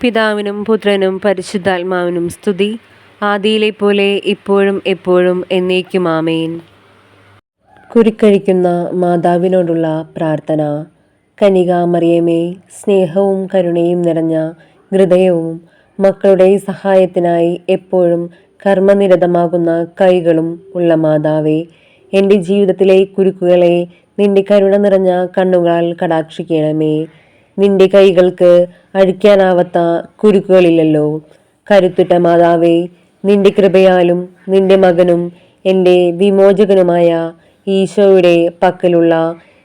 പിതാവിനും പുത്രനും പരിശുദ്ധാത്മാവിനും സ്തുതി, ആദിയിലെ പോലെ ഇപ്പോഴും എപ്പോഴും എന്നേക്കും ആമേൻ. കുരുക്കഴിക്കുന്ന മാതാവിനോടുള്ള പ്രാർത്ഥന. കന്യകാമറിയമേ, സ്നേഹവും കരുണയും നിറഞ്ഞ ഹൃദയവും മക്കളുടെ സഹായത്തിനായി എപ്പോഴും കർമ്മനിരതമാകുന്ന കൈകളും ഉള്ള മാതാവേ, എൻ്റെ ജീവിതത്തിലെ കുരുക്കുകളെ നിന്റെ കരുണ നിറഞ്ഞ കണ്ണുകളാൽ കടാക്ഷിക്കണമേ. നിന്റെ കൈകൾക്ക് അഴിക്കാനാവാത്ത കുരുക്കുകളില്ലല്ലോ. കരുത്തുറ്റ മാതാവേ, നിന്റെ കൃപയാലും നിന്റെ മകനും എൻ്റെ വിമോചകനുമായ ഈശോയുടെ പക്കലുള്ള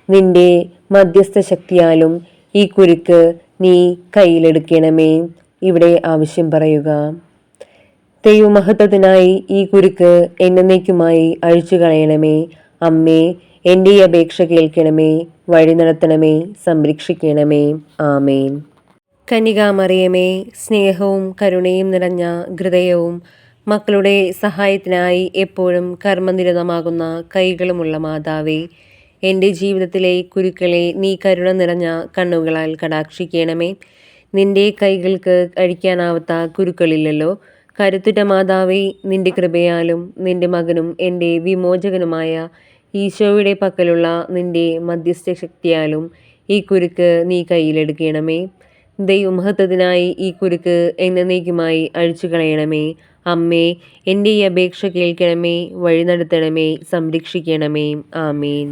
നിന്റെ മധ്യസ്ഥ ശക്തിയാലും ഈ കുരുക്ക് നീ കയ്യിലെടുക്കണമേ. ഇവിടെ ആവശ്യം പറയുക. ദൈവമഹത്വത്തിനായി ഈ കുരുക്ക് എന്നേക്കുമായി അഴിച്ചു കളയണമേ. അമ്മേ, എൻ്റെ ഈ അപേക്ഷ കേൾക്കണമേ, വഴി നടത്തണമേ, സംരക്ഷിക്കണമേ. ആമേൻ. കന്യകാമറിയമേ, സ്നേഹവും കരുണയും നിറഞ്ഞ ഹൃദയവും മക്കളുടെ സഹായത്തിനായി എപ്പോഴും കർമ്മനിരതമാകുന്ന കൈകളുമുള്ള മാതാവേ, എൻ്റെ ജീവിതത്തിലെ കുരുക്കളെ നീ കരുണ നിറഞ്ഞ കണ്ണുകളാൽ കടാക്ഷിക്കണമേ. നിന്റെ കൈകൾക്ക് അഴിക്കാനാവാത്ത കുരുക്കളില്ലല്ലോ. കരുത്തുറ്റ മാതാവേ, നിന്റെ കൃപയാലും നിന്റെ മകനും എൻ്റെ വിമോചകനുമായ ഈശോയുടെ പക്കലുള്ള നിന്റെ മധ്യസ്ഥ ശക്തിയാലും ഈ കുരുക്ക് നീ കയ്യിലെടുക്കണമേ. ദൈവമഹത്വത്തിനായി ഈ കുരുക്ക് എന്നേക്കുമായി അഴിച്ചു കളയണമേ. അമ്മേ, എൻ്റെ ഈ അപേക്ഷ കേൾക്കണമേ, വഴി നടത്തണമേ, സംരക്ഷിക്കണമേ. ആമേൻ.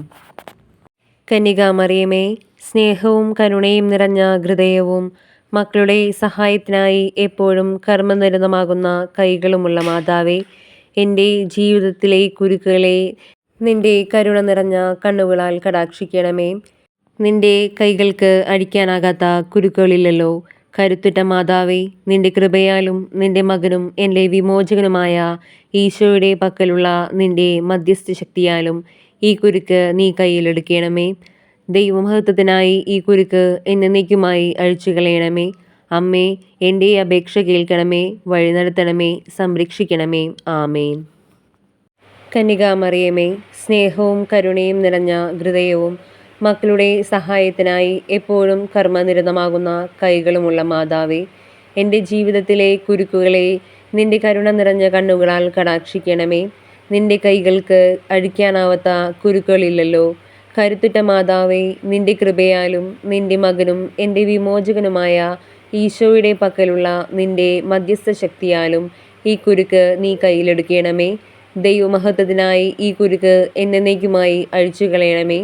കന്യകാമറിയമേ, സ്നേഹവും കരുണയും നിറഞ്ഞ ഹൃദയവും മക്കളുടെ സഹായത്തിനായി എപ്പോഴും കർമ്മനിരതമാകുന്ന കൈകളുമുള്ള മാതാവേ, എൻ്റെ ജീവിതത്തിലെ കുരുക്കുകളെ നിന്റെ കരുണ നിറഞ്ഞ കണ്ണുകളാൽ കടാക്ഷിക്കണമേ. നിന്റെ കൈകൾക്ക് അഴിക്കാനാകാത്ത കുരുക്കുകളില്ലല്ലോ. കരുത്തുറ്റ മാതാവേ, നിന്റെ കൃപയാലും നിന്റെ മകനും എൻ്റെ വിമോചകനുമായ ഈശോയുടെ പക്കലുള്ള നിന്റെ മധ്യസ്ഥ ശക്തിയാലും ഈ കുരുക്ക് നീ കയ്യിലെടുക്കണമേ. ദൈവമഹത്വത്തിനായി ഈ കുരുക്ക് എന്നേക്കുമായി അഴിച്ചു കളയണമേ. അമ്മേ, എൻ്റെ അപേക്ഷ കേൾക്കണമേ, വഴി നടത്തണമേ, സംരക്ഷിക്കണമേ. ആമേൻ. കന്യകാമറിയമേ, സ്നേഹവും കരുണയും നിറഞ്ഞ ഹൃദയവും മക്കളുടെ സഹായത്തിനായി എപ്പോഴും കർമ്മനിരതമാകുന്ന കൈകളുമുള്ള മാതാവേ, എൻ്റെ ജീവിതത്തിലെ കുരുക്കുകളെ നിന്റെ കരുണ നിറഞ്ഞ കണ്ണുകളാൽ കടാക്ഷിക്കണമേ. നിന്റെ കൈകൾക്ക് അഴിക്കാനാവാത്ത കുരുക്കുകളില്ലല്ലോ. കരുത്തുറ്റ മാതാവേ, നിന്റെ കൃപയാലും നിന്റെ മകനും എൻ്റെ വിമോചകനുമായ ഈശോയുടെ പക്കലുള്ള നിന്റെ മധ്യസ്ഥ ശക്തിയാലും ഈ കുരുക്ക് നീ കയ്യിലെടുക്കണമേ. ദൈവമഹത്വത്തിനായി ഈ കുരുക്ക് എന്നേക്കുമായി അഴിച്ചു കളയണമേ.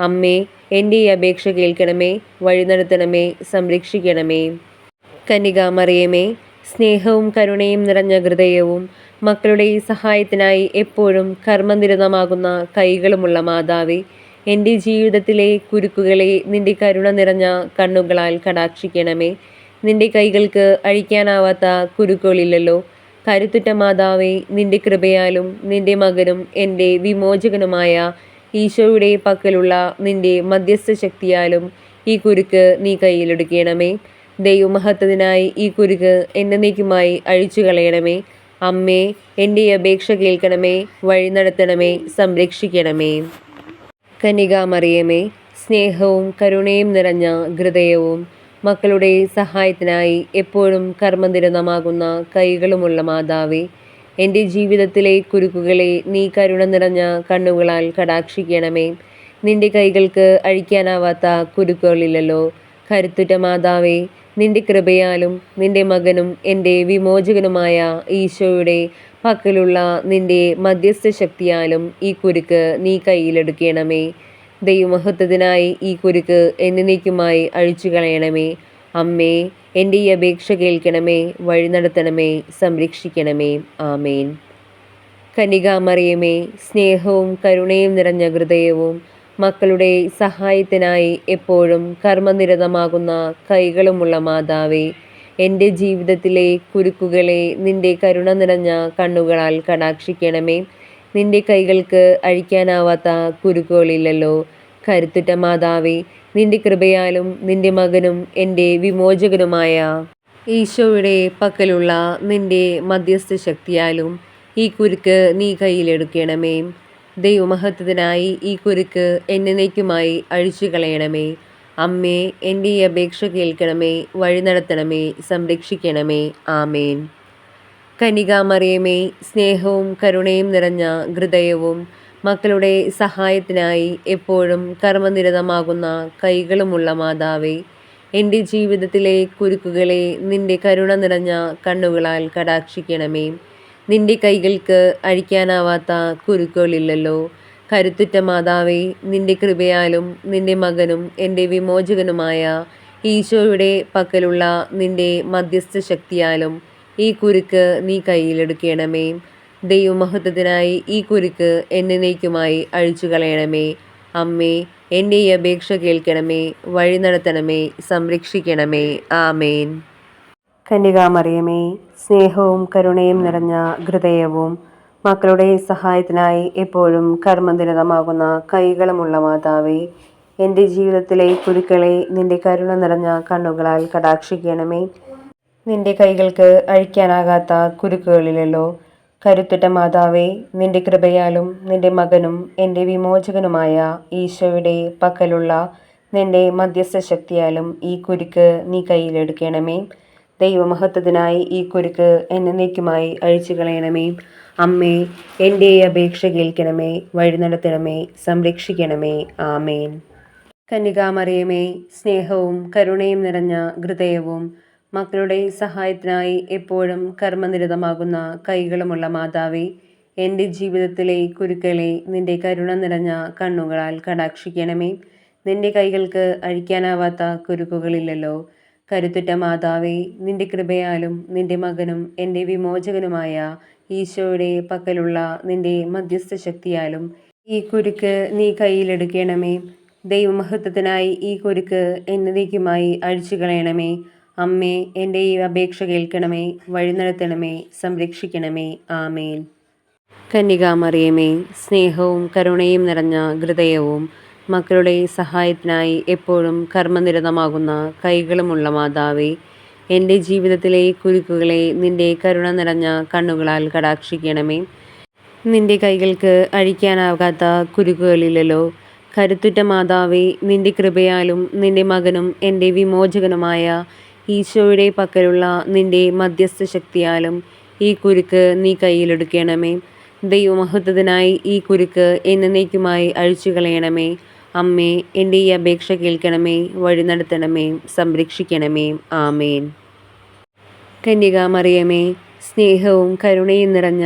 അമ്മേ, എൻ്റെ ഈ അപേക്ഷ കേൾക്കണമേ, വഴി നടത്തണമേ, സംരക്ഷിക്കണമേ. കന്യകാമറിയമേ, സ്നേഹവും കരുണയും നിറഞ്ഞ ഹൃദയവും മക്കളുടെ സഹായത്തിനായി എപ്പോഴും കർമ്മനിരതമാകുന്ന കൈകളുമുള്ള മാതാവേ, എൻ്റെ ജീവിതത്തിലെ കുരുക്കുകളെ നിന്റെ കരുണ നിറഞ്ഞ കണ്ണുകളാൽ കടാക്ഷിക്കണമേ. നിന്റെ കൈകൾക്ക് അഴിക്കാനാവാത്ത കുരുക്കുകളില്ലല്ലോ. കരുത്തുറ്റ മാതാവേ, നിന്റെ കൃപയാലും നിന്റെ മകനും എൻ്റെ വിമോചകനുമായ ഈശോയുടെ പക്കലുള്ള നിന്റെ മധ്യസ്ഥ ശക്തിയാലും ഈ കുരുക്ക് നീ കയ്യിലെടുക്കണമേ. ദൈവമഹത്വത്തിനായി ഈ കുരുക്ക് എന്നേക്കുമായി അഴിച്ചു കളയണമേ. അമ്മേ, എൻ്റെ അപേക്ഷ കേൾക്കണമേ, വഴി നടത്തണമേ, സംരക്ഷിക്കണമേ. കന്യകാമറിയമേ, സ്നേഹവും കരുണയും നിറഞ്ഞ ഹൃദയവും മക്കളുടെ സഹായത്തിനായി എപ്പോഴും കർമ്മനിരതമാകുന്ന കൈകളുമുള്ള മാതാവേ, എൻ്റെ ജീവിതത്തിലെ കുരുക്കുകളെ നീ കരുണ നിറഞ്ഞ കണ്ണുകളാൽ കടാക്ഷിക്കണമേ. നിന്റെ കൈകൾക്ക് അഴിക്കാനാവാത്ത കുരുക്കുകളില്ലല്ലോ. കരുത്തുറ്റ മാതാവേ, നിന്റെ കൃപയാലും നിന്റെ മകനും എൻ്റെ വിമോചകനുമായ ഈശോയുടെ പക്കലുള്ള നിന്റെ മധ്യസ്ഥ ശക്തിയാലും ഈ കുരുക്ക് നീ കയ്യിലെടുക്കണമേ. ദൈവമഹത്വത്തിനായി ഈ കുരുക്ക് എന്നേക്കുമായി അഴിച്ചു കളയണമേ. അമ്മേ, എൻ്റെ ഈ അപേക്ഷ കേൾക്കണമേ, വഴി നടത്തണമേ, സംരക്ഷിക്കണമേ. ആമേൻ. കന്യകാമറിയമേ, സ്നേഹവും കരുണയും നിറഞ്ഞ ഹൃദയവും മക്കളുടെ സഹായത്തിനായി എപ്പോഴും കർമ്മനിരതമാകുന്ന കൈകളുമുള്ള മാതാവേ, എൻ്റെ ജീവിതത്തിലെ കുരുക്കുകളെ നിന്റെ കരുണ നിറഞ്ഞ കണ്ണുകളാൽ കടാക്ഷിക്കണമേ. നിന്റെ കൈകൾക്ക് അഴിക്കാനാവാത്ത കുരുക്കുകളില്ലല്ലോ. കരുത്തുറ്റ മാതാവേ, നിന്റെ കൃപയാലും നിന്റെ മകനും എൻ്റെ വിമോചകനുമായ ഈശോയുടെ പക്കലുള്ള നിന്റെ മധ്യസ്ഥ ശക്തിയാലും ഈ കുരുക്ക് നീ കയ്യിലെടുക്കണമേ. ദൈവമഹത്വത്തിനായി ഈ കുരുക്ക് എന്നേക്കുമായി അഴിച്ചു കളയണമേ. അമ്മേ, എൻ്റെ ഈ അപേക്ഷ കേൾക്കണമേ, വഴി നടത്തണമേ, സംരക്ഷിക്കണമേ. ആമേൻ. കന്യകാമറിയമേ, സ്നേഹവും കരുണയും നിറഞ്ഞ ഹൃദയവും മക്കളുടെ സഹായത്തിനായി എപ്പോഴും കർമ്മനിരതമാകുന്ന കൈകളുമുള്ള മാതാവേ, എൻ്റെ ജീവിതത്തിലെ കുരുക്കുകളെ നിന്റെ കരുണ നിറഞ്ഞ കണ്ണുകളാൽ കടാക്ഷിക്കണമേ. നിന്റെ കൈകൾക്ക് അഴിക്കാനാവാത്ത കുരുക്കുകളില്ലല്ലോ. കരുത്തുറ്റ മാതാവേ, നിന്റെ കൃപയാലും നിന്റെ മകനും എൻ്റെ വിമോചകനുമായ ഈശോയുടെ പക്കലുള്ള നിന്റെ മധ്യസ്ഥ ശക്തിയാലും ഈ കുരുക്ക് നീ കയ്യിലെടുക്കണമേ. ദൈവമഹത്വത്തിനായി ഈ കുരുക്ക് എന്നേക്കുമായി അഴിച്ചു കളയണമേ. അമ്മേ, എൻ്റെ ഈ അപേക്ഷ കേൾക്കണമേ, വഴി നടത്തണമേ, സംരക്ഷിക്കണമേ. ആമേൻ. കന്യകാമറിയമേ, സ്നേഹവും കരുണയും നിറഞ്ഞ ഹൃദയവും മക്കളുടെ സഹായത്തിനായി എപ്പോഴും കർമ്മനിരതമാകുന്ന കൈകളുമുള്ള മാതാവേ, എൻ്റെ ജീവിതത്തിലെ കുരുക്കളെ നിന്റെ കരുണ നിറഞ്ഞ കണ്ണുകളാൽ കടാക്ഷിക്കണമേ. നിന്റെ കൈകൾക്ക് അഴിക്കാനാകാത്ത കുരുക്കുകളിലല്ലോ. കരുത്തുറ്റ മാതാവേ, നിന്റെ കൃപയാലും നിന്റെ മകനും എൻ്റെ വിമോചകനുമായ ഈശോയുടെ പക്കലുള്ള നിന്റെ മധ്യസ്ഥ ശക്തിയാലും ഈ കുരുക്ക് നീ കയ്യിലെടുക്കണമേ. ദൈവമഹത്വത്തിനായി ഈ കുരുക്ക് എന്നേക്കുമായി അഴിച്ചു കളയണമേ. അമ്മേ, എൻ്റെ അപേക്ഷ കേൾക്കണമേ, വഴി നടത്തണമേ, സംരക്ഷിക്കണമേ. ആമേൻ. കന്യകാമറിയമേ, സ്നേഹവും കരുണയും നിറഞ്ഞ ഹൃദയവും മക്കളുടെ സഹായത്തിനായി എപ്പോഴും കർമ്മനിരതമാകുന്ന കൈകളുമുള്ള മാതാവേ, എൻ്റെ ജീവിതത്തിലെ കുരുക്കളെ നിന്റെ കരുണ നിറഞ്ഞ കണ്ണുകളാൽ കടാക്ഷിക്കണമേ. നിന്റെ കൈകൾക്ക് അഴിക്കാനാവാത്ത കുരുക്കുകളില്ലല്ലോ. കരുത്തുറ്റ മാതാവേ, നിന്റെ കൃപയാലും നിന്റെ മകനും എൻ്റെ വിമോചകനുമായ ഈശോയുടെ പക്കലുള്ള നിന്റെ മധ്യസ്ഥ ശക്തിയാലും ഈ കുരുക്ക് നീ കയ്യിലെടുക്കണമേ. ദൈവമഹത്വത്തിനായി ഈ കുരുക്ക് എന്നേക്കുമായി അഴിച്ചു കളയണമേ. അമ്മേ, എൻ്റെ ഈ അപേക്ഷ കേൾക്കണമേ, വഴി നടത്തണമേ, സംരക്ഷിക്കണമേ. ആമേൻ. കന്യകാമറിയമേ, സ്നേഹവും കരുണയും നിറഞ്ഞ ഹൃദയവും മക്കളുടെ സഹായത്തിനായി എപ്പോഴും കർമ്മനിരതമാകുന്ന കൈകളുമുള്ള മാതാവേ, എൻ്റെ ജീവിതത്തിലെ കുരുക്കുകളെ നിന്റെ കരുണ നിറഞ്ഞ കണ്ണുകളാൽ കടാക്ഷിക്കണമേ. നിന്റെ കൈകൾക്ക് അഴിക്കാനാകാത്ത കുരുക്കുകളില്ലല്ലോ. കരുത്തുറ്റ മാതാവേ, നിന്റെ കൃപയാലും നിന്റെ മകനും എൻ്റെ വിമോചകനുമായ ഈശോയുടെ പക്കലുള്ള നിന്റെ മധ്യസ്ഥ ശക്തിയാലും ഈ കുരുക്ക് നീ കയ്യിലെടുക്കണമേ. ദൈവമഹത്വത്തിനായി ഈ കുരുക്ക് എന്നേക്കുമായി അഴിച്ചു കളയണമേ. അമ്മേ, എൻ്റെ ഈ അപേക്ഷ കേൾക്കണമേ, വഴി നടത്തണമേ, സംരക്ഷിക്കണമേ. ആമേൻ. കന്യകാമറിയമേ, സ്നേഹവും കരുണയും നിറഞ്ഞ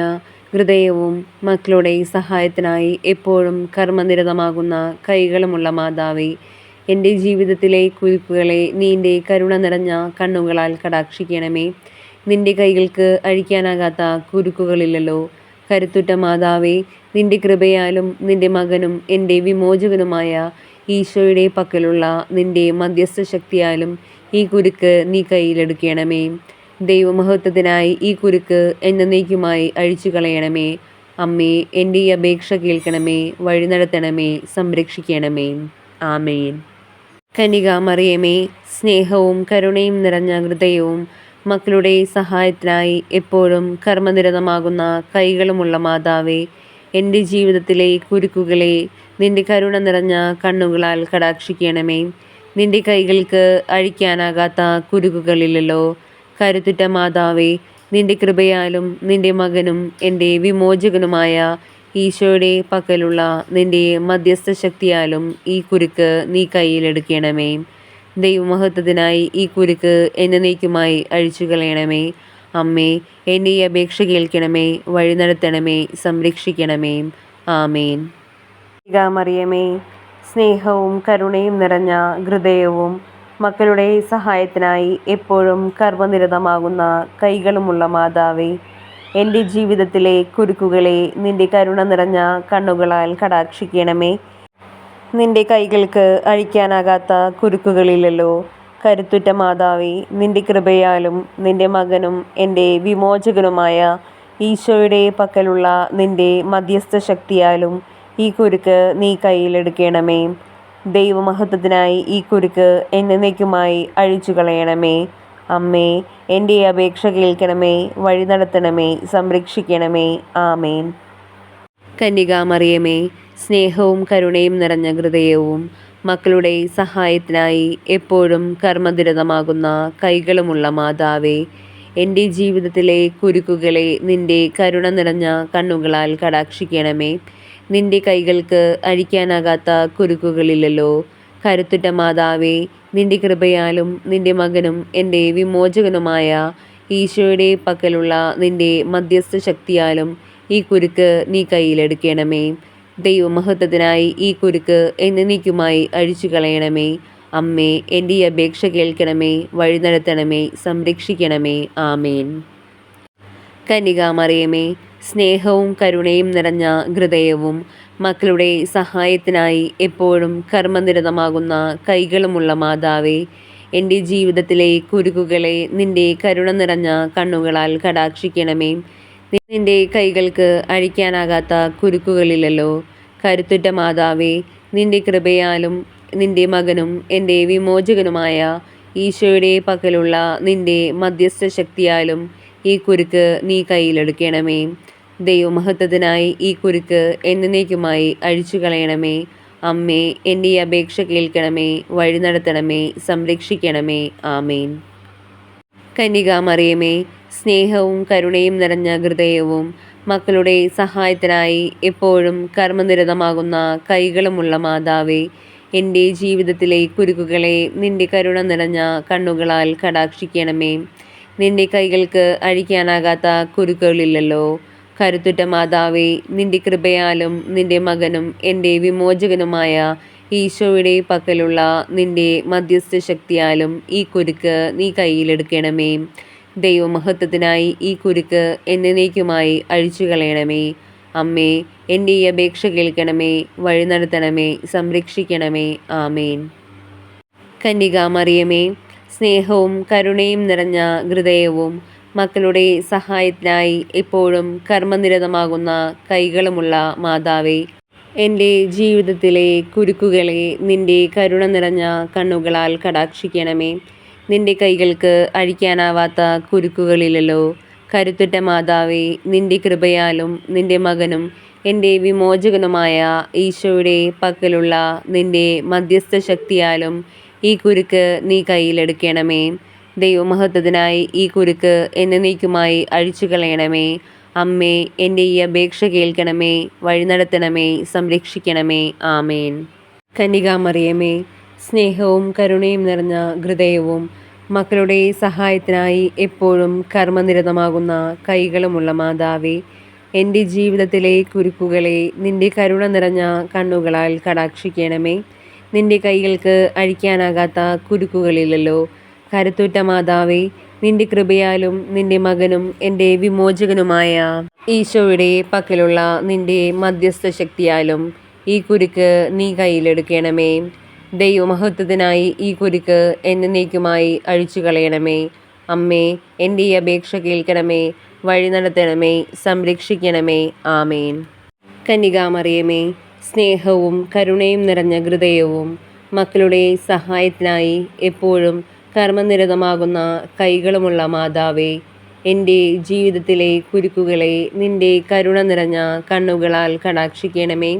ഹൃദയവും മക്കളുടെ സഹായത്തിനായി എപ്പോഴും കർമ്മനിരതമാകുന്ന കൈകളുമുള്ള മാതാവേ, എൻ്റെ ജീവിതത്തിലെ കുരുക്കുകളെ നിന്റെ കരുണ നിറഞ്ഞ കണ്ണുകളാൽ കടാക്ഷിക്കണമേ. നിന്റെ കൈകൾക്ക് അഴിക്കാനാകാത്ത കുരുക്കുകളില്ലല്ലോ. കരുത്തുറ്റ മാതാവേ, നിന്റെ കൃപയാലും നിന്റെ മകനും എൻ്റെ വിമോചകനുമായ ഈശോയുടെ പക്കലുള്ള നിന്റെ മധ്യസ്ഥ ശക്തിയാലും ഈ കുരുക്ക് നീ കയ്യിലെടുക്കണമേ. ദൈവമഹത്വത്തിനായി ഈ കുരുക്ക് എന്നേക്കുമായി അഴിച്ചു കളയണമേ. അമ്മേ, എൻ്റെ ഈ അപേക്ഷ കേൾക്കണമേ, വഴി നടത്തണമേ, സംരക്ഷിക്കണമേ. ആമേൻ. കന്യകാമറിയമേ, സ്നേഹവും കരുണയും നിറഞ്ഞ ഹൃദയവും മക്കളുടെ സഹായത്തിനായി എപ്പോഴും കർമ്മനിരതമാകുന്ന കൈകളുമുള്ള മാതാവേ, എൻ്റെ ജീവിതത്തിലെ കുരുക്കുകളെ നിന്റെ കരുണ നിറഞ്ഞ കണ്ണുകളാൽ കടാക്ഷിക്കണമേ. നിന്റെ കൈകൾക്ക് അഴിക്കാനാകാത്ത കുരുക്കുകളില്ലല്ലോ. കരുത്തുറ്റ മാതാവേ, നിന്റെ കൃപയാലും നിന്റെ മകനും എൻ്റെ വിമോചകനുമായ ഈശോയുടെ പക്കലുള്ള നിന്റെ മധ്യസ്ഥ ശക്തിയാലും ഈ കുരുക്ക് നീ കയ്യിലെടുക്കണമേ. ദൈവമഹത്വത്തിനായി ഈ കുരുക്ക് എന്നേക്കുമായി അഴിച്ചു കളയണമേ. അമ്മേ, എൻ്റെ ഈ അപേക്ഷ കേൾക്കണമേ, വഴി നടത്തണമേ, സംരക്ഷിക്കണമേ. ആമേൻ. മറിയമേ, സ്നേഹവും കരുണയും നിറഞ്ഞ ഹൃദയവും മക്കളുടെ സഹായത്തിനായി എപ്പോഴും കർമ്മനിരതമാകുന്ന കൈകളുമുള്ള മാതാവേ, എൻ്റെ ജീവിതത്തിലെ കുരുക്കുകളെ നിന്റെ കരുണ നിറഞ്ഞ കണ്ണുകളാൽ കടാക്ഷിക്കണമേ. നിന്റെ കൈകൾക്ക് അഴിക്കാനാകാത്ത കുരുക്കുകളില്ലല്ലോ. കരുത്തുറ്റ മാതാവേ, നിന്റെ കൃപയാലും നിന്റെ മകനും എൻ്റെ വിമോചകനുമായ ഈശോയുടെ പക്കലുള്ള നിന്റെ മധ്യസ്ഥ ശക്തിയാലും ഈ കുരുക്ക് നീ കയ്യിലെടുക്കണമേ. ദൈവമഹത്വത്തിനായി ഈ കുരുക്ക് എന്നേക്കുമായി അഴിച്ചു കളയണമേ. അമ്മേ, എൻ്റെ അപേക്ഷ കേൾക്കണമേ, വഴി നടത്തണമേ, സംരക്ഷിക്കണമേ. ആമേൻ. കന്യകാമറിയമേ, സ്നേഹവും കരുണയും നിറഞ്ഞ ഹൃദയവും മക്കളുടെ സഹായത്തിനായി എപ്പോഴും കർമ്മനിരതമാകുന്ന കൈകളുമുള്ള മാതാവേ, എൻ്റെ ജീവിതത്തിലെ കുരുക്കുകളെ നിന്റെ കരുണ നിറഞ്ഞ കണ്ണുകളാൽ കടാക്ഷിക്കണമേ. നിന്റെ കൈകൾക്ക് അഴിക്കാനാകാത്ത കുരുക്കുകളില്ലല്ലോ. കരുത്തുറ്റ മാതാവേ, നിന്റെ കൃപയാലും നിന്റെ മകനും എൻ്റെ വിമോചകനുമായ ഈശോയുടെ പക്കലുള്ള നിന്റെ മധ്യസ്ഥ ശക്തിയാലും ഈ കുരുക്ക് നീ കയ്യിലെടുക്കണമേ. ദൈവമഹത്വത്തിനായി ഈ കുരുക്ക് എന്നേക്കുമായി അഴിച്ചു കളയണമേ. അമ്മേ, എൻ്റെ ഈ അപേക്ഷ കേൾക്കണമേ, വഴി നടത്തണമേ, സംരക്ഷിക്കണമേ. ആമേൻ. കന്യകാമറിയമേ, സ്നേഹവും കരുണയും നിറഞ്ഞ ഹൃദയവും മക്കളുടെ സഹായത്തിനായി എപ്പോഴും കർമ്മനിരതമാകുന്ന കൈകളുമുള്ള മാതാവേ, എൻ്റെ ജീവിതത്തിലെ കുരുക്കുകളെ നിന്റെ കരുണ നിറഞ്ഞ കണ്ണുകളാൽ കടാക്ഷിക്കണമേ. നിന്റെ കൈകൾക്ക് അഴിക്കാനാകാത്ത കുരുക്കുകളില്ലല്ലോ. കരുത്തുറ്റ മാതാവേ, നിന്റെ കൃപയാലും നിന്റെ മകനും എൻ്റെ വിമോചകനുമായ ഈശോയുടെ പക്കലുള്ള നിന്റെ മധ്യസ്ഥ ശക്തിയാലും ഈ കുരുക്ക് നീ കയ്യിലെടുക്കണമേ. ദൈവമഹത്വത്തിനായി ഈ കുരുക്ക് എന്നേക്കുമായി അഴിച്ചു കളയണമേ. അമ്മേ, എൻ്റെ ഈ അപേക്ഷ കേൾക്കണമേ, വഴി നടത്തണമേ, സംരക്ഷിക്കണമേ. ആമേൻ. കന്യകാമറിയമേ, സ്നേഹവും കരുണയും നിറഞ്ഞ ഹൃദയവും മക്കളുടെ സഹായത്തിനായി എപ്പോഴും കർമ്മനിരതമാകുന്ന കൈകളുമുള്ള മാതാവേ, എൻ്റെ ജീവിതത്തിലെ കുരുക്കുകളെ നിന്റെ കരുണ നിറഞ്ഞ കണ്ണുകളാൽ കടാക്ഷിക്കണമേ. നിന്റെ കൈകൾക്ക് അഴിക്കാനാകാത്ത കുരുക്കുകളില്ലല്ലോ. കരുത്തുറ്റ മാതാവേ, നിന്റെ കൃപയാലും നിന്റെ മകനും എൻ്റെ വിമോചകനുമായ ഈശോയുടെ പക്കലുള്ള നിന്റെ മധ്യസ്ഥ ശക്തിയാലും ഈ കുരുക്ക് നീ കയ്യിലെടുക്കണമേ. ദൈവമഹത്വത്തിനായി ഈ കുരുക്ക് എന്നേക്കുമായി അഴിച്ചു കളയണമേ. അമ്മേ, എൻ്റെ ഈ അപേക്ഷ കേൾക്കണമേ, വഴി നടത്തണമേ, സംരക്ഷിക്കണമേ. ആമേൻ. കന്യകാമറിയമേ, സ്നേഹവും കരുണയും നിറഞ്ഞ ഹൃദയവും മക്കളുടെ സഹായത്തിനായി എപ്പോഴും കർമ്മനിരതമാകുന്ന കൈകളുമുള്ള മാതാവേ, എൻ്റെ ജീവിതത്തിലെ കുരുക്കുകളെ നിന്റെ കരുണ നിറഞ്ഞ കണ്ണുകളാൽ കടാക്ഷിക്കണമേ. നിന്റെ കൈകൾക്ക് അഴിക്കാനാവാത്ത കുരുക്കുകളില്ലല്ലോ. കരുത്തുറ്റ മാതാവേ, നിന്റെ കൃപയാലും നിന്റെ മകനും എൻ്റെ വിമോചകനുമായ ഈശോയുടെ പക്കലുള്ള നിന്റെ മധ്യസ്ഥ ശക്തിയാലും ഈ കുരുക്ക് നീ കയ്യിലെടുക്കണമേ. ദൈവമഹത്വത്തിനായി ഈ കുരുക്ക് എന്നേക്കുമായി അഴിച്ചു കളയണമേ. അമ്മേ, എൻ്റെ ഈ അപേക്ഷ കേൾക്കണമേ, വഴി നടത്തണമേ, സംരക്ഷിക്കണമേ. ആമേൻ. കന്യകാമറിയമേ, സ്നേഹവും കരുണയും നിറഞ്ഞ ഹൃദയവും മക്കളുടെ സഹായത്തിനായി എപ്പോഴും കർമ്മനിരതമാകുന്ന കൈകളുമുള്ള മാതാവേ, എൻ്റെ ജീവിതത്തിലെ കുരുക്കുകളെ നിന്റെ കരുണ നിറഞ്ഞ കണ്ണുകളാൽ കടാക്ഷിക്കണമേ. നിന്റെ കൈകൾക്ക് അഴിക്കാനാകാത്ത കുരുക്കുകളില്ലല്ലോ. കരുത്തുറ്റ മാതാവേ, നിന്റെ കൃപയാലും നിന്റെ മകനും എൻ്റെ വിമോചകനുമായ ഈശോയുടെ പക്കലുള്ള നിന്റെ മധ്യസ്ഥ ശക്തിയാലും ഈ കുരുക്ക് നീ കയ്യിലെടുക്കണമേ. ദൈവമഹത്വത്തിനായി ഈ കുരുക്ക് എന്നേക്കുമായി അഴിച്ചു കളയണമേ. അമ്മേ, എൻ്റെ ഈ അപേക്ഷ കേൾക്കണമേ, വഴി നടത്തണമേ, സംരക്ഷിക്കണമേ. ആമേൻ. കന്യകാമറിയമേ, സ്നേഹവും കരുണയും നിറഞ്ഞ ഹൃദയവും മക്കളുടെ സഹായത്തിനായി എപ്പോഴും കർമ്മനിരതമാകുന്ന കൈകളുമുള്ള മാതാവേ, എൻ്റെ ജീവിതത്തിലെ കുരുക്കുകളെ നിന്റെ കരുണ നിറഞ്ഞ കണ്ണുകളാൽ കടാക്ഷിക്കണമേ.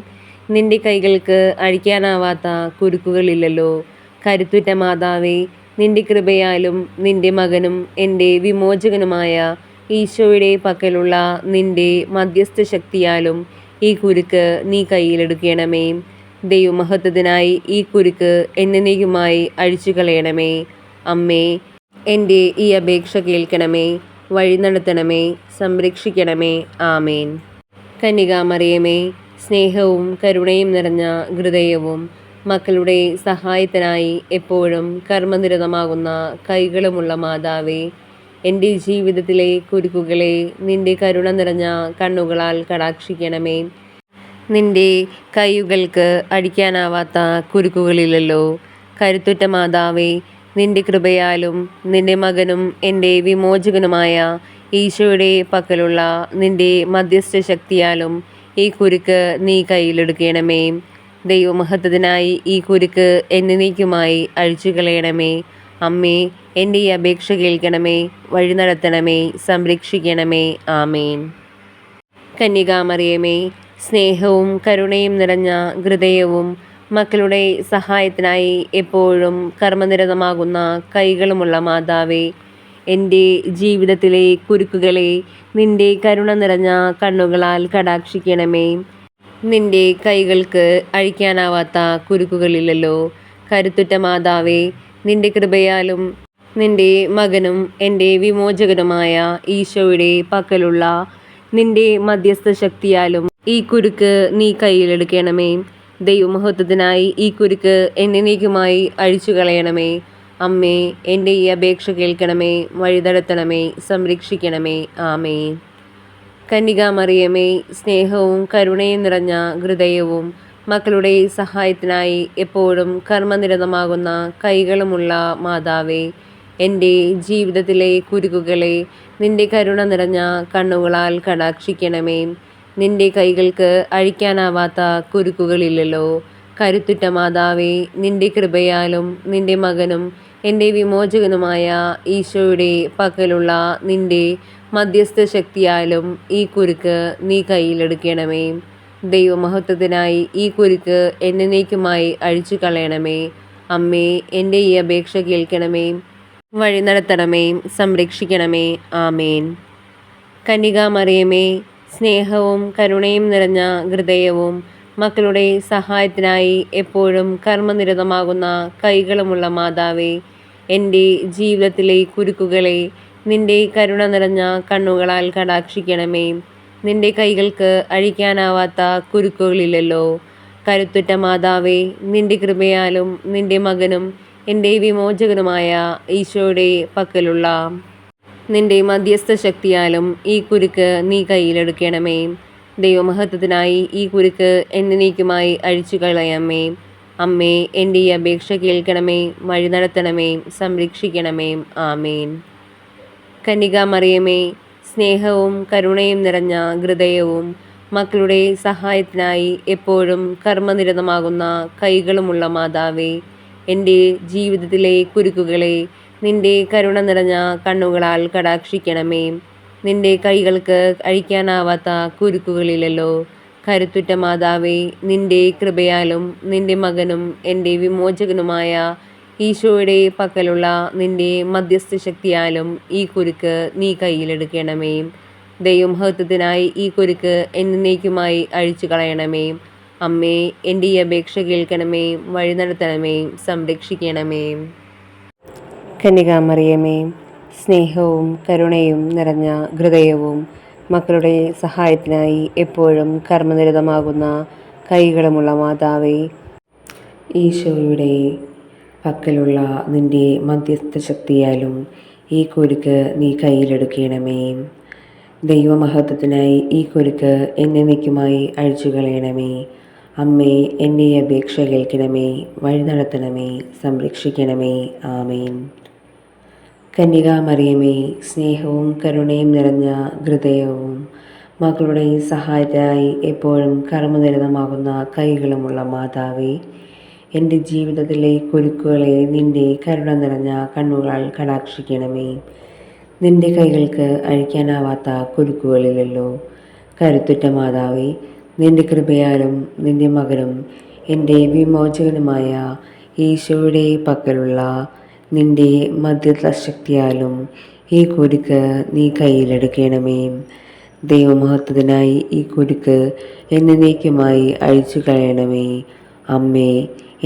നിന്റെ കൈകൾക്ക് അഴിക്കാനാവാത്ത കുരുക്കുകളില്ലല്ലോ. കരുത്തുറ്റ മാതാവേ, നിന്റെ കൃപയാലും നിന്റെ മകനും എൻ്റെ വിമോചകനുമായ ഈശോയുടെ പക്കലുള്ള നിന്റെ മധ്യസ്ഥ ശക്തിയാലും ഈ കുരുക്ക് നീ കയ്യിലെടുക്കണമേ. ദൈവമഹത്വത്തിനായി ഈ കുരുക്ക് എന്നേക്കുമായി അഴിച്ചു കളയണമേ. അമ്മേ, എൻ്റെ ഈ അപേക്ഷ കേൾക്കണമേ, വഴി നടത്തണമേ, സംരക്ഷിക്കണമേ. ആമേൻ. കന്യകാമറിയമേ, സ്നേഹവും കരുണയും നിറഞ്ഞ ഹൃദയവും മക്കളുടെ സഹായത്തിനായി എപ്പോഴും കർമ്മനിരതമാകുന്ന കൈകളുമുള്ള മാതാവേ, എൻ്റെ ജീവിതത്തിലെ കുരുക്കുകളെ നിന്റെ കരുണ നിറഞ്ഞ കണ്ണുകളാൽ കടാക്ഷിക്കണമേ. നിന്റെ കൈകൾക്ക് അഴിക്കാനാവാത്ത കുരുക്കുകളില്ലല്ലോ. കരുത്തുറ്റ മാതാവേ, നിന്റെ കൃപയാലും നിന്റെ മകനും എൻ്റെ വിമോചകനുമായ ഈശോയുടെ പക്കലുള്ള നിന്റെ മധ്യസ്ഥ ശക്തിയാലും ഈ കുരുക്ക് നീ കയ്യിലെടുക്കണമേ. ദൈവമഹത്വത്തിനായി ഈ കുരുക്ക് എന്നേക്കുമായി അഴിച്ചു കളയണമേ. അമ്മേ, എൻ്റെ ഈ അപേക്ഷ കേൾക്കണമേ, വഴി നടത്തണമേ, സംരക്ഷിക്കണമേ. ആമേൻ. കന്യകാമറിയമേ, സ്നേഹവും കരുണയും നിറഞ്ഞ ഹൃദയവും മക്കളുടെ സഹായത്തിനായി എപ്പോഴും കർമ്മനിരതമാകുന്ന കൈകളുമുള്ള മാതാവേ, എൻ്റെ ജീവിതത്തിലെ കുരുക്കുകളെ നിന്റെ കരുണ നിറഞ്ഞ കണ്ണുകളാൽ കടാക്ഷിക്കണമേ. നിന്റെ കൈകൾക്ക് അഴിക്കാനാവാത്ത കുരുക്കുകളില്ലല്ലോ. കരുത്തുറ്റ മാതാവേ, നിന്റെ കൃപയാലും നിന്റെ മകനും എൻ്റെ വിമോചകനുമായ ഈശോയുടെ പക്കലുള്ള നിന്റെ മധ്യസ്ഥ ശക്തിയാലും ഈ കുരുക്ക് നീ കയ്യിലെടുക്കണമേ. ദൈവമഹത്വത്തിനായി ഈ കുരുക്ക് എന്നേക്കുമായി അഴിച്ചു കളയണമേ. അമ്മേ, എൻ്റെ ഈ അപേക്ഷ കേൾക്കണമേ, വഴിനടത്തണമേ, സംരക്ഷിക്കണമേ. ആമേൻ. കന്യകാമറിയമേ, സ്നേഹവും കരുണയും നിറഞ്ഞ ഹൃദയവും മക്കളുടെ സഹായത്തിനായി എപ്പോഴും കർമ്മനിരതമാകുന്ന കൈകളുമുള്ള മാതാവേ, എൻ്റെ ജീവിതത്തിലെ കുരുക്കുകളെ നിന്റെ കരുണ നിറഞ്ഞ കണ്ണുകളാൽ കടാക്ഷിക്കണമേ. നിന്റെ കൈകൾക്ക് അഴിക്കാനാവാത്ത കുരുക്കുകളില്ലല്ലോ. കരുത്തുറ്റ മാതാവേ, നിന്റെ കൃപയാലും നിന്റെ മകനും എൻ്റെ വിമോചകനുമായ ഈശോയുടെ പക്കലുള്ള നിന്റെ മധ്യസ്ഥ ശക്തിയാലും ഈ കുരുക്ക് നീ കയ്യിലെടുക്കണമേ. ദൈവമഹത്വത്തിനായി ഈ കുരുക്ക് എന്നേക്കുമായി അഴിച്ചു കളയണമേ. അമ്മേ, എൻ്റെ ഈ അപേക്ഷ കേൾക്കണമേ, വഴി നടത്തണമേ, സംരക്ഷിക്കണമേ. ആമേൻ. കന്യകാമറിയമേ, സ്നേഹവും കരുണയും നിറഞ്ഞ ഹൃദയവും മക്കളുടെ സഹായത്തിനായി എപ്പോഴും കർമ്മനിരതമാകുന്ന കൈകളുമുള്ള മാതാവേ, എൻ്റെ ജീവിതത്തിലെ കുരുക്കുകളെ നിന്റെ കരുണ നിറഞ്ഞ കണ്ണുകളാൽ കടാക്ഷിക്കണമേ. നിന്റെ കൈകൾക്ക് അഴിക്കാനാവാത്ത കുരുക്കുകളില്ലല്ലോ. കരുത്തുറ്റ മാതാവേ, നിന്റെ കൃപയാലും നിന്റെ മകനും എൻ്റെ വിമോചകനുമായ ഈശോയുടെ പക്കലുള്ള നിന്റെ മധ്യസ്ഥ ശക്തിയാലും ഈ കുരുക്ക് നീ കയ്യിലെടുക്കണമേ. ദൈവമഹത്വത്തിനായി ഈ കുരുക്ക് എന്നേക്കുമായി അഴിച്ചു കളയാമേ. അമ്മേ, എൻ്റെ ഈ അപേക്ഷ കേൾക്കണമേ, വഴി നടത്തണമേ, സംരക്ഷിക്കണമേ. ആമേൻ. കന്യകാമറിയമേ, സ്നേഹവും കരുണയും നിറഞ്ഞ ഹൃദയവും മക്കളുടെ സഹായത്തിനായി എപ്പോഴും കർമ്മനിരതമാകുന്ന കൈകളുമുള്ള മാതാവേ, എൻ്റെ ജീവിതത്തിലെ കുരുക്കുകളെ നിന്റെ കരുണ നിറഞ്ഞ കണ്ണുകളാൽ കടാക്ഷിക്കണമേ. നിന്റെ കൈകൾക്ക് അഴിക്കാനാവാത്ത കുരുക്കുകളില്ലല്ലോ. കരുത്തുറ്റ മാതാവേ, നിന്റെ കൃപയാലും നിന്റെ മകനും എൻ്റെ വിമോചകനുമായ ഈശോയുടെ പക്കലുള്ള നിന്റെ മധ്യസ്ഥ ശക്തിയാലും ഈ കുരുക്ക് നീ കയ്യിലെടുക്കണമേ. ദൈവമഹത്വത്തിനായി ഈ കുരുക്ക് എന്നേക്കുമായി അഴിച്ചു കളയണമേ. അമ്മേ, എൻ്റെ ഈ അപേക്ഷ കേൾക്കണമേ, വഴി നടത്തണമേ, സംരക്ഷിക്കണമേ. കന്യകാമറിയമേ, സ്നേഹവും കരുണയും നിറഞ്ഞ ഹൃദയവും മക്കളുടെ സഹായത്തിനായി എപ്പോഴും കർമ്മനിരതമാകുന്ന കൈകളുമുള്ള മാതാവേ, ഈശോയുടെ പക്കലുള്ള നിന്റെ മധ്യസ്ഥ ശക്തിയാലും ഈ കുരുക്ക് നീ കയ്യിലെടുക്കണമേ. ദൈവമഹത്വത്തിനായി ഈ കുരുക്ക് എന്നേക്കുമായി അഴിച്ചു കളയണമേ. അമ്മേ, എൻ്റെ ഈ അപേക്ഷ കേൾക്കണമേ, വഴി നടത്തണമേ, സംരക്ഷിക്കണമേ. ആമേൻ. കന്യകാമറിയമേ, സ്നേഹവും കരുണയും നിറഞ്ഞ ഹൃദയവും മക്കളുടെ സഹായത്തിനായി എപ്പോഴും കർമ്മനിരതമാകുന്ന കൈകളുമുള്ള മാതാവേ, എൻ്റെ ജീവിതത്തിലെ കുരുക്കുകളെ നിന്റെ കരുണ നിറഞ്ഞ കണ്ണുകളാൽ കടാക്ഷിക്കണമേ. നിന്റെ കൈകൾക്ക് അഴിക്കാനാവാത്ത കുരുക്കുകളില്ലല്ലോ. കരുത്തുറ്റ മാതാവേ, നിന്റെ കൃപയാലും നിന്റെ മകനും എൻ്റെ വിമോചകനുമായ ഈശോയുടെ പക്കലുള്ള നിന്റെ മധ്യസ്ഥ ശക്തിയാലും ഈ കുരുക്ക് നീ കയ്യിലെടുക്കണമേ. ദൈവമഹത്വത്തിനായി ഈ കുരുക്ക് എന്നേക്കുമായി അഴിച്ചു കളയണമേ. അമ്മേ,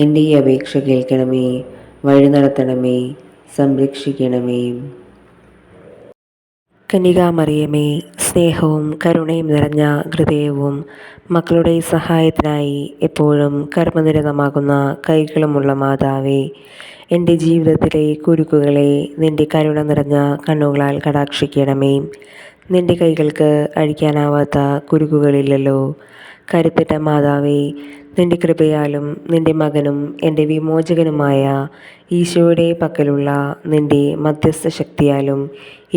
എൻ്റെ ഈ അപേക്ഷ കേൾക്കണമേ, വഴി നടത്തണമേ, സംരക്ഷിക്കണമേ. കന്യകാമറിയമേ, സ്നേഹവും കരുണയും നിറഞ്ഞ ഹൃദയവും മക്കളുടെ സഹായത്തിനായി എപ്പോഴും കർമ്മനിരതമാകുന്ന കൈകളുമുള്ള മാതാവേ, എൻ്റെ ജീവിതത്തിലെ കുരുക്കുകളെ നിന്റെ കരുണ നിറഞ്ഞ കണ്ണുകളാൽ കടാക്ഷിക്കണമേ. നിന്റെ കൈകൾക്ക് അഴിക്കാനാവാത്ത കുരുക്കുകളില്ലല്ലോ. കരുത്തുറ്റ മാതാവേ, നിന്റെ കൃപയാലും നിന്റെ മകനും എൻ്റെ വിമോചകനുമായ ഈശോയുടെ പക്കലുള്ള നിന്റെ മധ്യസ്ഥ ശക്തിയാലും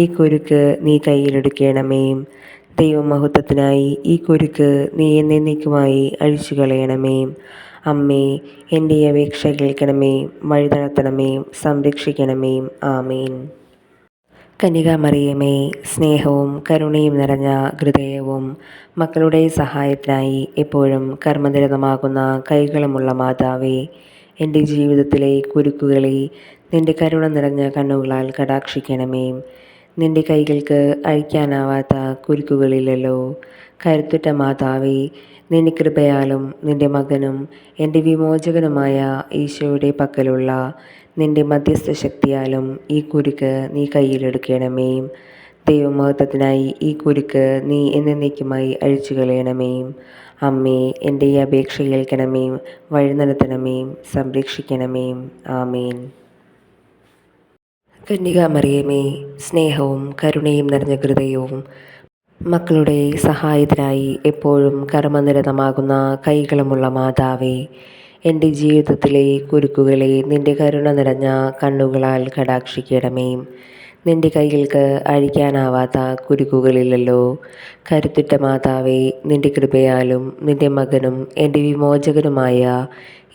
ഈ കുരുക്ക് നീ കയ്യിലെടുക്കണമേ. ദൈവമഹത്വത്തിനായി ഈ കുരുക്ക് നീ എന്നേക്കുമായി അഴിച്ചു കളയണമേ. അമ്മേ, എൻ്റെ ഈ അപേക്ഷ കേൾക്കണമേ, വഴി നടത്തണമേ, സംരക്ഷിക്കണമേ. ആമേൻ. കന്യകാമറിയമേ, സ്നേഹവും കരുണയും നിറഞ്ഞ ഹൃദയവും മക്കളുടെ സഹായത്തിനായി എപ്പോഴും കർമ്മനിരതമാകുന്ന കൈകളുമുള്ള മാതാവേ, എൻ്റെ ജീവിതത്തിലെ കുരുക്കുകളെ നിൻ്റെ കരുണ നിറഞ്ഞ കണ്ണുകളാൽ കടാക്ഷിക്കണമേ. നിൻ്റെ കൈകൾക്ക് അഴിക്കാനാവാത്ത കുരുക്കുകളില്ലല്ലോ. കരുത്തുറ്റ മാതാവേ, നിന്റെ കൃപയാലും നിൻ്റെ മകനും എൻ്റെ വിമോചകനുമായ ഈശോയുടെ പക്കലുള്ള നിൻ്റെ മധ്യസ്ഥ ശക്തിയാലും ഈ കുരുക്ക് നീ കയ്യിലെടുക്കണമേ. ദൈവമഹത്വത്തിനായി ഈ കുരുക്ക് നീ എന്നേക്കുമായി അഴിച്ചു കളയണമേ. അമ്മേ, എൻ്റെ ഈ അപേക്ഷ കേൾക്കണമേ, വഴി നടത്തണമേ, സംരക്ഷിക്കണമേ. ആമേൻ. കന്യകാമറിയമേ, സ്നേഹവും കരുണയും നിറഞ്ഞ ഹൃദയവും മക്കളുടെ സഹായത്തിനായി എപ്പോഴും കർമ്മനിരതമാകുന്ന കൈകളുമുള്ള മാതാവേ, എൻ്റെ ജീവിതത്തിലെ കുരുക്കുകളെ നിൻ്റെ കരുണ നിറഞ്ഞ കണ്ണുകളാൽ കടാക്ഷിക്കണമേ. നിൻ്റെ കൈകൾക്ക് അഴിക്കാനാവാത്ത കുരുക്കുകളില്ലല്ലോ. കരുത്തുറ്റ മാതാവേ, നിൻ്റെ കൃപയാലും നിൻ്റെ മകനും എൻ്റെ വിമോചകനുമായ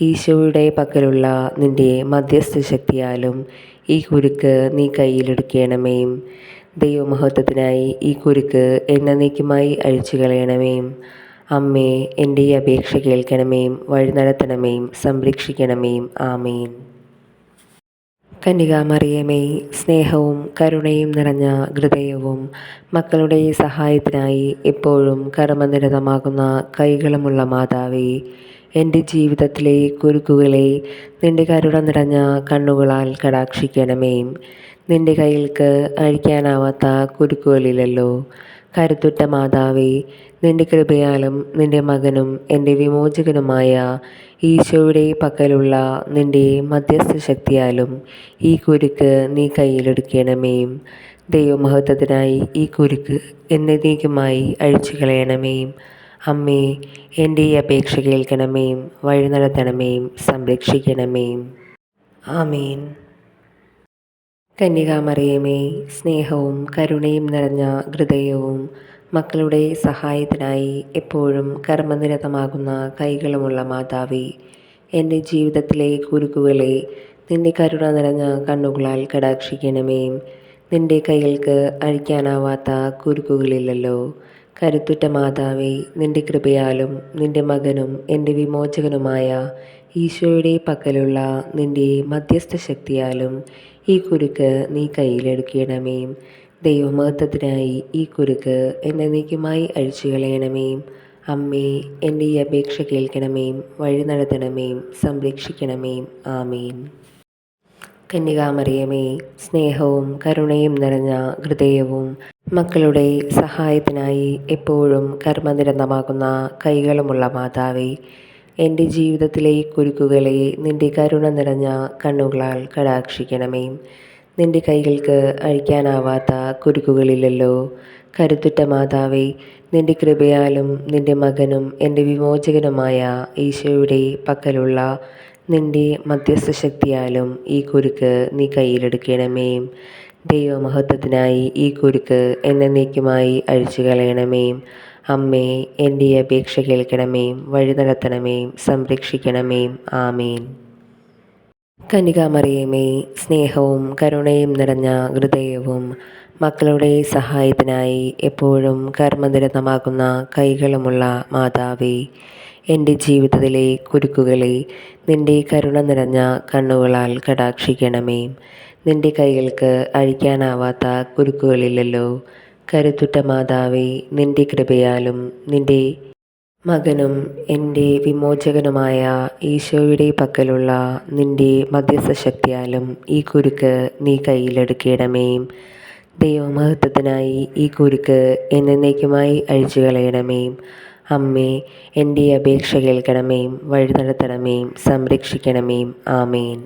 ഈശോയുടെ പക്കലുള്ള നിൻ്റെ മധ്യസ്ഥ ശക്തിയാലും ഈ കുരുക്ക് നീ കയ്യിലെടുക്കണമേ. ദൈവമഹത്വത്തിനായി ഈ കുരുക്ക് എന്നേക്കുമായി അഴിച്ചു കളയണമേ. അമ്മേ, എൻ്റെ ഈ അപേക്ഷ കേൾക്കണമേ, വഴി നടത്തണമേ, സംരക്ഷിക്കണമേ. ആമേൻ. കന്യകാമറിയമേ, സ്നേഹവും കരുണയും നിറഞ്ഞ ഹൃദയവും മക്കളുടെ സഹായത്തിനായി എപ്പോഴും കർമ്മനിരതമാകുന്ന കൈകളുമുള്ള മാതാവേ, എൻ്റെ ജീവിതത്തിലെ കുരുക്കുകളെ നിൻ്റെ കരുണ നിറഞ്ഞ കണ്ണുകളാൽ കടാക്ഷിക്കണമേ. നിൻ്റെ കൈകൾക്ക് അഴിക്കാനാവാത്ത കുരുക്കുകളില്ലല്ലോ. കരുത്തുറ്റ മാതാവേ, നിൻ്റെ കൃപയാലും നിൻ്റെ മകനും എൻ്റെ വിമോചകനുമായ ഈശോയുടെ പക്കലുള്ള നിൻ്റെ മധ്യസ്ഥ ശക്തിയാലും ഈ കുരുക്ക് നീ കയ്യിലെടുക്കണമേ. ദൈവമഹത്വത്തിനായി ഈ കുരുക്ക് എന്നേക്കുമായി അഴിച്ചു കളയണമേ. അമ്മേ, എൻ്റെ ഈ അപേക്ഷ കേൾക്കണമേ, വഴി നടത്തണമേ, സംരക്ഷിക്കണമേ. ആമേൻ. കന്യകാമറിയമേ, സ്നേഹവും കരുണയും നിറഞ്ഞ ഹൃദയവും മക്കളുടെ സഹായത്തിനായി എപ്പോഴും കർമ്മനിരതമാകുന്ന കൈകളുമുള്ള മാതാവേ, എൻ്റെ ജീവിതത്തിലെ കുരുക്കുകളെ നിൻ്റെ കരുണ നിറഞ്ഞ കണ്ണുകളാൽ കടാക്ഷിക്കണമേ. നിൻ്റെ കൈകൾക്ക് അഴിക്കാനാവാത്ത കുരുക്കുകളില്ലല്ലോ. കരുത്തുറ്റ മാതാവേ, നിൻ്റെ കൃപയാലും നിൻ്റെ മകനും എൻ്റെ വിമോചകനുമായ ഈശോയുടെ പക്കലുള്ള നിൻ്റെ മധ്യസ്ഥ ശക്തിയാലും ഈ കുരുക്ക് നീ കയ്യിലെടുക്കണമേ. ദൈവമഹത്വത്തിനായി ഈ കുരുക്ക് എന്നേക്കുമായി അഴിച്ചു കളയണമേ. അമ്മേ, എൻ്റെ ഈ അപേക്ഷ കേൾക്കണമേ, വഴി നടത്തണമേ, സംരക്ഷിക്കണമേ. ആമേൻ. കന്യകാമറിയമേ, സ്നേഹവും കരുണയും നിറഞ്ഞ ഹൃദയവും മക്കളുടെ സഹായത്തിനായി എപ്പോഴും കർമ്മനിരതമാകുന്ന കൈകളുമുള്ള മാതാവേ, എൻ്റെ ജീവിതത്തിലെ കുരുക്കുകളെ നിൻ്റെ കരുണ നിറഞ്ഞ കണ്ണുകളാൽ കടാക്ഷിക്കണമേ. നിൻ്റെ കൈകൾക്ക് അഴിക്കാനാവാത്ത കുരുക്കുകളില്ലല്ലോ. കരുത്തുറ്റ മാതാവേ, നിൻ്റെ കൃപയാലും നിൻ്റെ മകനും എൻ്റെ വിമോചകനുമായ ഈശോയുടെ പക്കലുള്ള നിൻ്റെ മധ്യസ്ഥ ശക്തിയാലും ഈ കുരുക്ക് നീ കയ്യിലെടുക്കണമേ. ദൈവമഹത്വത്തിനായി ഈ കുരുക്ക് എന്നേക്കുമായി അഴിച്ചു കളയണമേ. അമ്മേ, എൻ്റെ അപേക്ഷ കേൾക്കണമേ, വഴി നടത്തണമേ, സംരക്ഷിക്കണമേ. ആമേൻ. കന്യകാമറിയമേ, സ്നേഹവും കരുണയും നിറഞ്ഞ ഹൃദയവും മക്കളുടെ സഹായത്തിനായി എപ്പോഴും കർമ്മനിരതമാകുന്ന കൈകളുമുള്ള മാതാവേ, എൻ്റെ ജീവിതത്തിലെ കുരുക്കുകളെ നിൻ്റെ കരുണ നിറഞ്ഞ കണ്ണുകളാൽ കടാക്ഷിക്കണമേ. നിൻ്റെ കൈകൾക്ക് അഴിക്കാനാവാത്ത കുരുക്കുകളില്ലല്ലോ. കരുത്തുറ്റ മാതാവേ, നിൻ്റെ കൃപയാലും നിൻ്റെ മകനും എൻ്റെ വിമോചകനുമായ ഈശോയുടെ പക്കലുള്ള നിൻ്റെ മധ്യസ്ഥ ശക്തിയാലും ഈ കുരുക്ക് നീ കയ്യിലെടുക്കണമേ. ദൈവമഹത്വത്തിനായി ഈ കുരുക്ക് എന്നേക്കുമായി അഴിച്ചു കളയണമേ. അമ്മേ, എൻ്റെ അപേക്ഷ കേൾക്കണമേ, വഴി നടത്തണമേ, സംരക്ഷിക്കണമേ. ആമേൻ.